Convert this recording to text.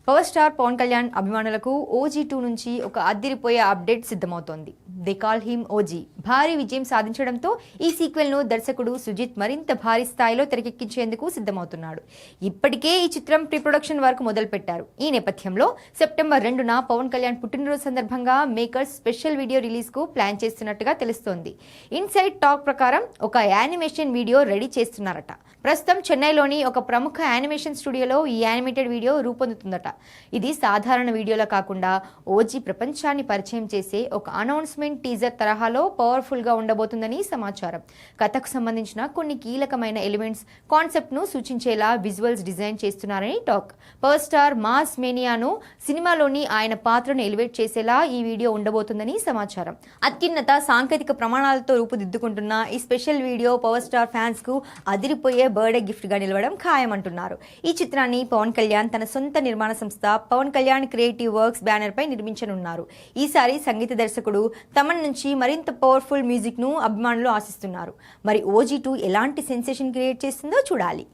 Power star Pawan Kalyan అభిమానులకు OG2 నుంచి ఒక అదిరిపోయే అప్డేట్ సిద్ధమవుతోంది. దే కాల్ హిమ్ ఓజీ భారీ విజయం సాధించడంతో ఈ సీక్వెల్ ను దర్శకుడు సుజిత్ మరింత భారీ స్థాయిలో తెరకెక్కించేందుకు సిద్ధమవుతున్నాడు. ఇప్పటికే ఈ చిత్రం ప్రీ ప్రొడక్షన్ వర్క్ మొదలుపెట్టారు. ఈ నేపథ్యంలో సెప్టెంబర్ 2న పవన్ కళ్యాణ్ పుట్టినరోజు సందర్భంగా మేకర్స్ స్పెషల్ వీడియో రిలీజ్ కు ప్లాన్ చేస్తున్నట్టుగా తెలుస్తోంది. ఇన్సైడ్ టాక్ ప్రకారం ఒక యానిమేషన్ వీడియో రెడీ చేస్తున్నారట. ప్రస్తుతం చెన్నైలోని ఒక ప్రముఖ యానిమేషన్ స్టూడియోలో ఈ యానిమేటెడ్ వీడియో రూపొందుతుందట. ఇది సాధారణ వీడియోలా కాకుండా ఓజీ ప్రపంచాన్ని పరిచయం చేసే ఒక అనౌన్స్మెంట్ టీజర్ తరహాలో పవర్ఫుల్ గా ఉండబోతుందని సమాచారం. కథకు సంబంధించిన కొన్ని కీలకమైన ఎలిమెంట్స్ కాన్సెప్ట్ ను సూచించేలా విజువల్స్ డిజైన్ చేస్తున్నారని టాక్. పవర్ స్టార్ మాస్ మేనియాను సినిమాలోని ఆయన పాత్రను ఎలివేట్ చేసేలా ఈ వీడియో ఉండబోతుందని సమాచారం. అత్యున్నత సాంకేతిక ప్రమాణాలతో రూపుదిద్దుకుంటున్న ఈ special video power star fans కు అదిరిపోయే బర్త్డే గిఫ్ట్ గా నిలవడం ఖాయమంటున్నారు. ఈ చిత్రాన్ని పవన్ కళ్యాణ్ తన సొంత నిర్మాణ సంస్థ Pawan Kalyan creative works banner పై నిర్మించనున్నారు. ఈసారి సంగీత దర్శకుడు తమన్ నుంచి మరింత పవర్ఫుల్ మ్యూజిక్ ను అభిమానులు ఆశిస్తున్నారు. మరి OG2 ఎలాంటి సెన్సేషన్ క్రియేట్ చేస్తుందో చూడాలి.